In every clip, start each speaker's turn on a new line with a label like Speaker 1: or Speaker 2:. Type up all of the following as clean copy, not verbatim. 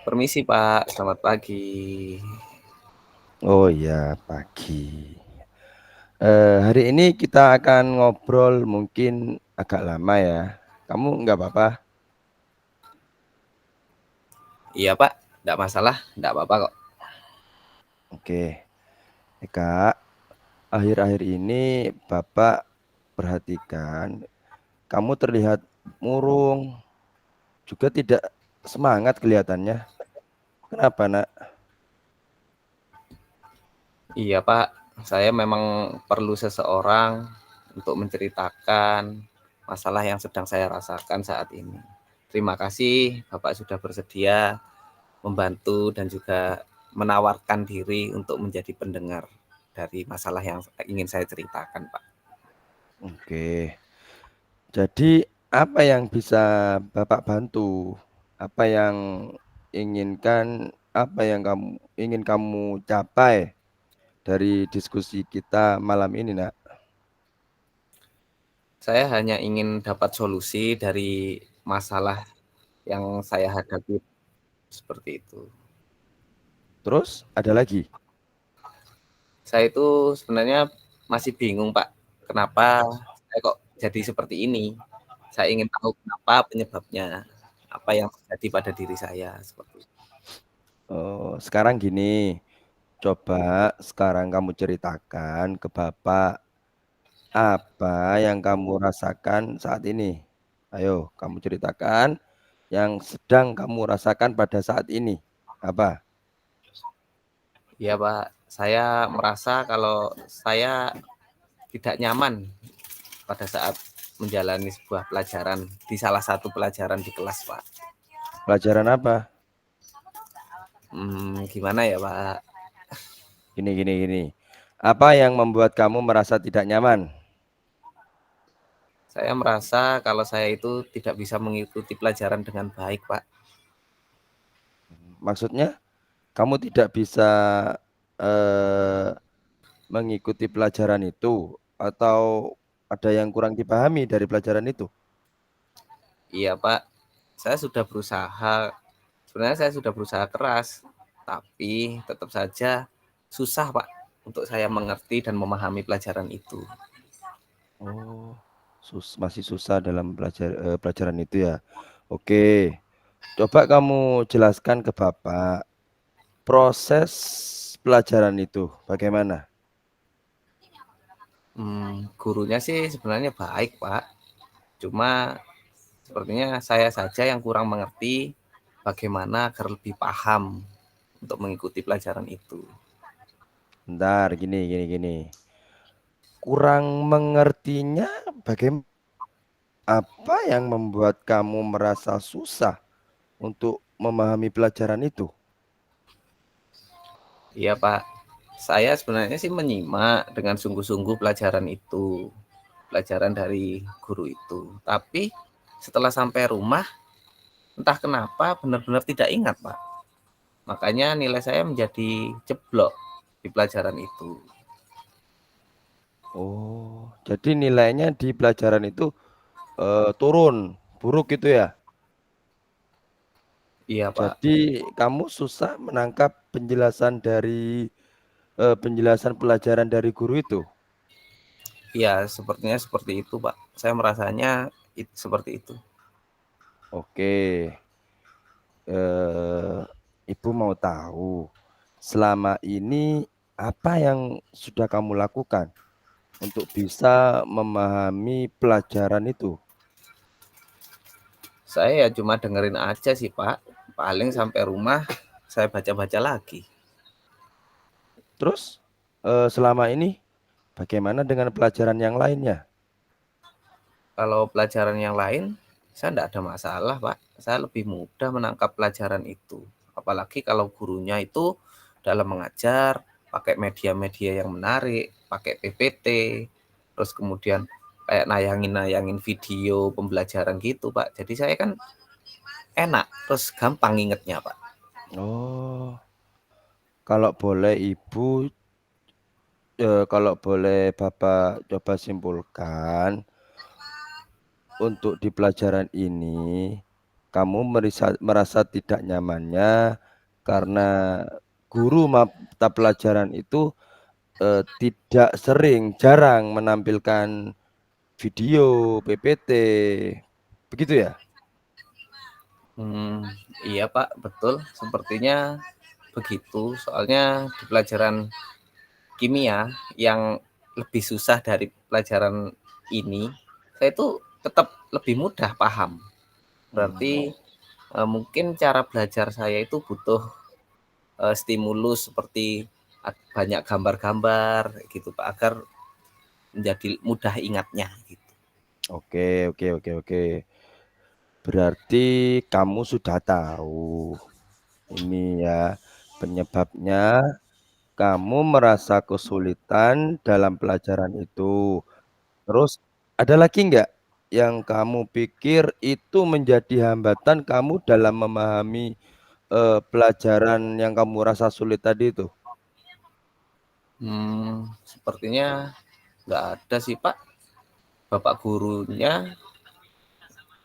Speaker 1: Permisi Pak, selamat pagi.
Speaker 2: Oh iya, pagi. Hari ini kita akan ngobrol mungkin agak lama ya. Kamu nggak apa-apa?
Speaker 1: Iya Pak, enggak masalah, enggak apa-apa kok.
Speaker 2: Oke. Kak, akhir-akhir ini Bapak perhatikan kamu terlihat murung, juga tidak semangat kelihatannya. Kenapa, Nak?
Speaker 1: Iya Pak, saya memang perlu seseorang untuk menceritakan masalah yang sedang saya rasakan saat ini. Terima kasih Bapak sudah bersedia membantu dan juga menawarkan diri untuk menjadi pendengar dari masalah yang ingin saya ceritakan Pak.
Speaker 2: Oke. Jadi apa yang bisa Bapak bantu? Apa yang ingin kamu capai dari diskusi kita malam ini, Nak?
Speaker 1: Saya hanya ingin dapat solusi dari masalah yang saya hadapi seperti itu.
Speaker 2: Terus ada lagi?
Speaker 1: Saya itu sebenarnya masih bingung, Pak, kenapa saya kok jadi seperti ini. Saya ingin tahu kenapa penyebabnya, apa yang terjadi pada diri saya, seperti itu.
Speaker 2: Oh, sekarang gini, coba sekarang kamu ceritakan ke Bapak apa yang kamu rasakan saat ini. Ayo, kamu ceritakan yang sedang kamu rasakan pada saat ini. Apa?
Speaker 1: Iya, Pak, saya merasa kalau saya tidak nyaman pada saat menjalani sebuah pelajaran, di salah satu pelajaran di kelas, Pak.
Speaker 2: Pelajaran apa?
Speaker 1: Gimana ya, Pak?
Speaker 2: Gini. Apa yang membuat kamu merasa tidak nyaman?
Speaker 1: Saya merasa kalau saya itu tidak bisa mengikuti pelajaran dengan baik, Pak.
Speaker 2: Maksudnya kamu tidak bisa eh, mengikuti pelajaran itu atau ada yang kurang dipahami dari pelajaran itu?
Speaker 1: Iya, Pak, saya sudah berusaha. Sebenarnya saya sudah berusaha keras, tapi tetap saja susah, Pak, untuk saya mengerti dan memahami pelajaran itu.
Speaker 2: Oh, masih susah dalam pelajaran itu ya. Oke, coba kamu jelaskan ke Bapak proses pelajaran itu bagaimana?
Speaker 1: Gurunya sih sebenarnya baik, Pak. Cuma sepertinya saya saja yang kurang mengerti bagaimana agar lebih paham untuk mengikuti pelajaran itu.
Speaker 2: Bentar, gini. Kurang mengertinya bagaimana? Apa yang membuat kamu merasa susah untuk memahami pelajaran itu?
Speaker 1: Iya, Pak. Saya sebenarnya sih menyimak dengan sungguh-sungguh pelajaran itu, pelajaran dari guru itu. Tapi setelah sampai rumah, entah kenapa benar-benar tidak ingat, Pak. Makanya nilai saya menjadi jeblok di pelajaran itu.
Speaker 2: Oh, jadi nilainya di pelajaran itu turun, buruk gitu ya?
Speaker 1: Iya, Pak.
Speaker 2: Jadi kamu susah menangkap penjelasan pelajaran dari guru itu.
Speaker 1: Iya, sepertinya seperti itu, Pak. Saya merasanya seperti itu.
Speaker 2: Oke, eh, Ibu mau tahu selama ini apa yang sudah kamu lakukan untuk bisa memahami pelajaran itu?
Speaker 1: Saya ya cuma dengerin aja sih, Pak. Paling sampai rumah saya baca-baca lagi.
Speaker 2: Terus selama ini bagaimana dengan pelajaran yang lainnya?
Speaker 1: Kalau pelajaran yang lain, saya tidak ada masalah, Pak. Saya lebih mudah menangkap pelajaran itu. Apalagi kalau gurunya itu dalam mengajar, pakai media-media yang menarik, pakai PPT, terus kemudian kayak nayangin-nayangin video pembelajaran gitu, Pak. Jadi saya kan enak, terus gampang ingetnya, Pak.
Speaker 2: Oh, kalau boleh Ibu, kalau boleh Bapak coba simpulkan untuk di pelajaran ini. kamu merasa tidak nyamannya karena guru mata pelajaran itu tidak sering, jarang menampilkan video, PPT, begitu ya?
Speaker 1: Hmm, iya Pak, betul. Sepertinya begitu. Soalnya di pelajaran kimia yang lebih susah dari pelajaran ini, saya itu tetap lebih mudah paham. Berarti
Speaker 2: Hmm.
Speaker 1: mungkin cara belajar saya itu butuh stimulus seperti banyak gambar-gambar gitu Pak, agar menjadi mudah ingatnya gitu.
Speaker 2: Oke, oke, oke, oke. Berarti kamu sudah tahu ini ya penyebabnya kamu merasa kesulitan dalam pelajaran itu. Terus ada lagi nggak yang kamu pikir itu menjadi hambatan kamu dalam memahami pelajaran yang kamu rasa sulit tadi itu?
Speaker 1: Sepertinya nggak ada sih Pak. Bapak gurunya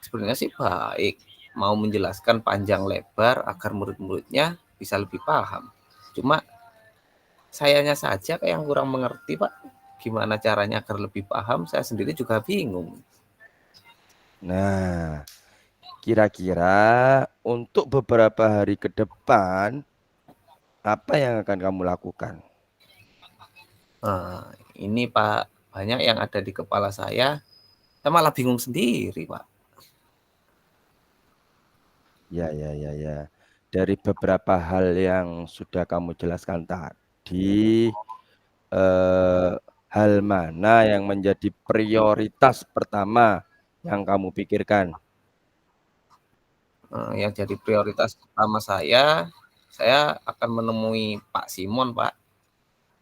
Speaker 1: sebenarnya sih baik, mau menjelaskan panjang lebar agar murid-muridnya bisa lebih paham. Cuma sayanya saja kayak yang kurang mengerti Pak. Gimana caranya agar lebih paham, saya sendiri juga bingung.
Speaker 2: Nah, kira-kira untuk beberapa hari ke depan, apa yang akan kamu lakukan?
Speaker 1: Nah, ini Pak, banyak yang ada di kepala saya malah bingung sendiri Pak.
Speaker 2: Ya, ya, ya, ya. Dari beberapa hal yang sudah kamu jelaskan tadi, eh, hal mana yang menjadi prioritas pertama yang kamu pikirkan?
Speaker 1: Yang jadi prioritas pertama saya akan menemui Pak Simon Pak,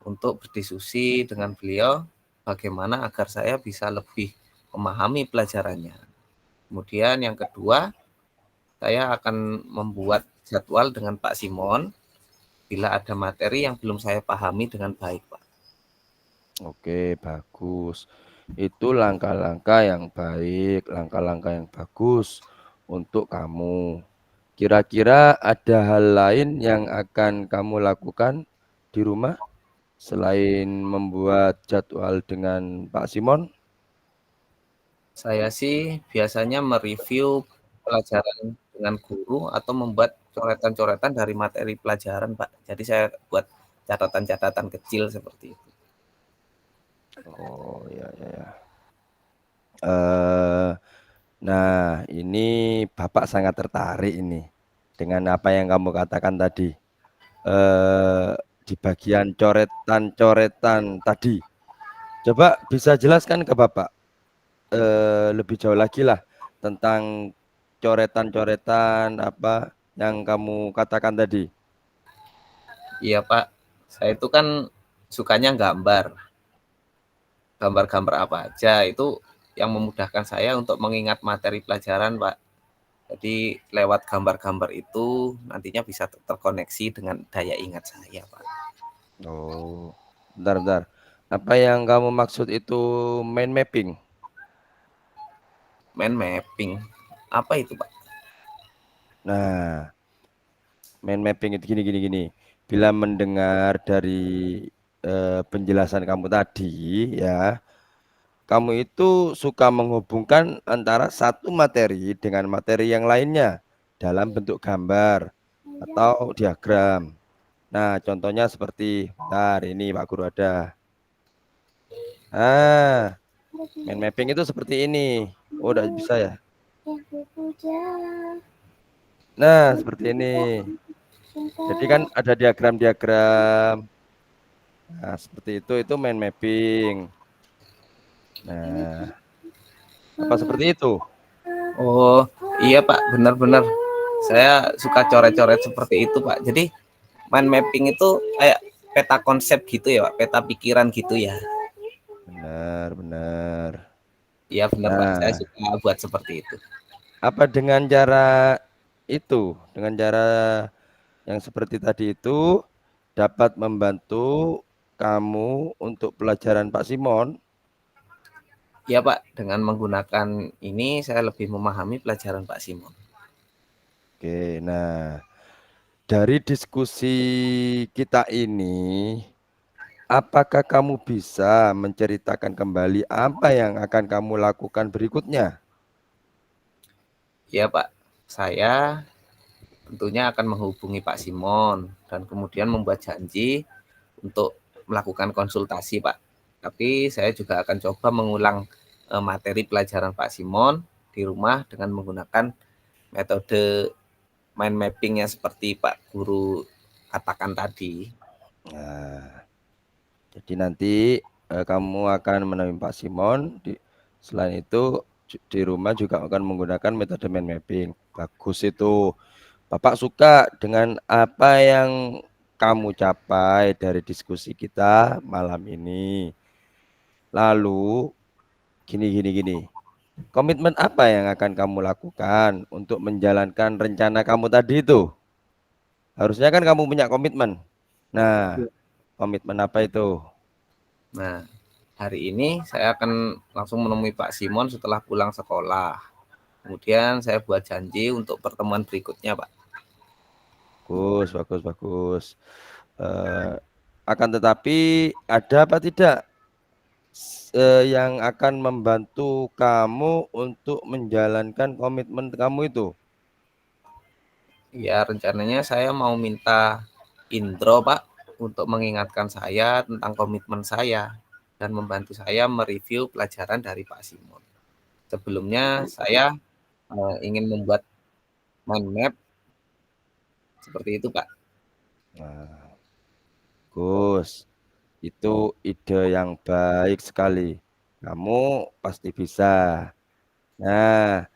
Speaker 1: untuk berdiskusi dengan beliau bagaimana agar saya bisa lebih memahami pelajarannya. Kemudian yang kedua, saya akan membuat jadwal dengan Pak Simon bila ada materi yang belum saya pahami dengan baik, Pak.
Speaker 2: Oke, bagus. Itu langkah-langkah yang baik, langkah-langkah yang bagus untuk kamu. Kira-kira ada hal lain yang akan kamu lakukan di rumah selain membuat jadwal dengan Pak Simon?
Speaker 1: Saya sih biasanya mereview pelajaran dengan guru atau membuat coretan-coretan dari materi pelajaran, Pak. Jadi saya buat catatan-catatan kecil seperti itu.
Speaker 2: Oh, ya, ya, ya. Eh, nah, ini Bapak sangat tertarik ini dengan apa yang kamu katakan tadi. Eh, di bagian coretan-coretan tadi. Coba bisa jelaskan ke Bapak lebih jauh lagi lah tentang coretan-coretan apa yang kamu katakan tadi.
Speaker 1: Iya, Pak. Saya itu kan sukanya gambar. Gambar-gambar apa aja itu yang memudahkan saya untuk mengingat materi pelajaran, Pak. Jadi lewat gambar-gambar itu nantinya bisa terkoneksi dengan daya ingat saya, Pak.
Speaker 2: Oh, bentar, bentar. Apa yang kamu maksud itu mind mapping?
Speaker 1: Mind mapping. Apa itu, Pak?
Speaker 2: Nah, mind mapping itu gini, gini, gini. Bila mendengar dari penjelasan kamu tadi, ya, kamu itu suka menghubungkan antara satu materi dengan materi yang lainnya dalam bentuk gambar atau diagram. Nah, contohnya seperti, bentar, ini Pak Guru ada. Ah, mind mapping itu seperti ini. Oh, udah bisa ya? Nah, seperti ini. Jadi kan ada diagram-diagram. Nah, seperti itu mind mapping. Nah, apa seperti itu?
Speaker 1: Oh, iya, Pak, benar-benar. Saya suka coret-coret seperti itu, Pak. Jadi mind mapping itu kayak peta konsep gitu ya, Pak. Peta pikiran gitu ya.
Speaker 2: Benar, benar.
Speaker 1: Iya, benar, Pak. Saya
Speaker 2: Nah,
Speaker 1: suka buat seperti itu.
Speaker 2: apa dengan cara itu? Dengan cara yang seperti tadi itu dapat membantu kamu untuk pelajaran Pak Simon.
Speaker 1: Iya, Pak. Dengan menggunakan ini saya lebih memahami pelajaran Pak Simon.
Speaker 2: Oke, nah dari diskusi kita ini, apakah kamu bisa menceritakan kembali apa yang akan kamu lakukan berikutnya?
Speaker 1: Iya, Pak. Saya tentunya akan menghubungi Pak Simon dan kemudian membuat janji untuk melakukan konsultasi, Pak. Tapi saya juga akan coba mengulang materi pelajaran Pak Simon di rumah dengan menggunakan metode mind mapping yang seperti Pak Guru katakan tadi.
Speaker 2: Nah, jadi nanti, kamu akan menemui Pak Simon, selain itu di rumah juga akan menggunakan metode mind mapping. Bagus itu. Bapak suka dengan apa yang kamu capai dari diskusi kita malam ini. Lalu gini, komitmen apa yang akan kamu lakukan untuk menjalankan rencana kamu tadi itu? Harusnya kan kamu punya komitmen. Nah, komitmen apa itu?
Speaker 1: Nah, hari ini saya akan langsung menemui Pak Simon setelah pulang sekolah. Kemudian saya buat janji untuk pertemuan berikutnya, Pak.
Speaker 2: Bagus, bagus, bagus. Eh, akan tetapi ada apa tidak yang akan membantu kamu untuk menjalankan komitmen kamu itu?
Speaker 1: Ya, rencananya saya mau minta Indro, Pak, untuk mengingatkan saya tentang komitmen saya dan membantu saya mereview pelajaran dari Pak Simon. Sebelumnya saya ingin membuat mind map seperti itu, Pak.
Speaker 2: Nah, Gus, itu ide yang baik sekali. Kamu pasti bisa. Nah,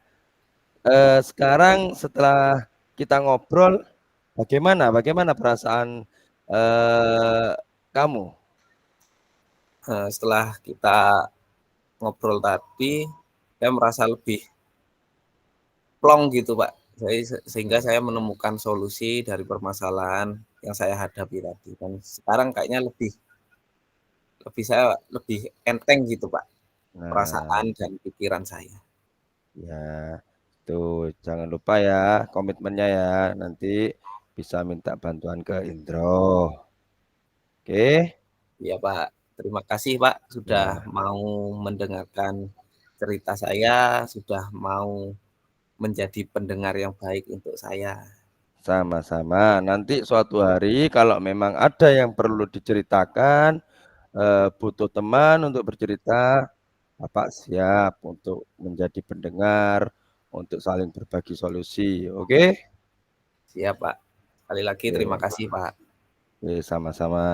Speaker 2: sekarang setelah kita ngobrol, bagaimana perasaan kamu?
Speaker 1: Setelah kita ngobrol tadi, saya merasa lebih plong gitu, Pak. Sehingga saya menemukan solusi dari permasalahan yang saya hadapi tadi. Dan sekarang kayaknya lebih lebih saya lebih enteng gitu, Pak,
Speaker 2: Nah,
Speaker 1: perasaan dan pikiran saya.
Speaker 2: ya, tuh jangan lupa ya komitmennya ya. Nanti bisa minta bantuan ke Indro. Oke?
Speaker 1: Ya, Pak. Terima kasih, Pak, sudah
Speaker 2: Ya,
Speaker 1: mau mendengarkan cerita saya, sudah mau menjadi pendengar yang baik untuk saya.
Speaker 2: sama-sama. Nanti suatu hari kalau memang ada yang perlu diceritakan, butuh teman untuk bercerita, Bapak siap untuk menjadi pendengar, untuk saling berbagi solusi. Oke?
Speaker 1: Siap, Pak. Sekali lagi terima
Speaker 2: Oke,
Speaker 1: kasih, Pak.
Speaker 2: oke, sama-sama.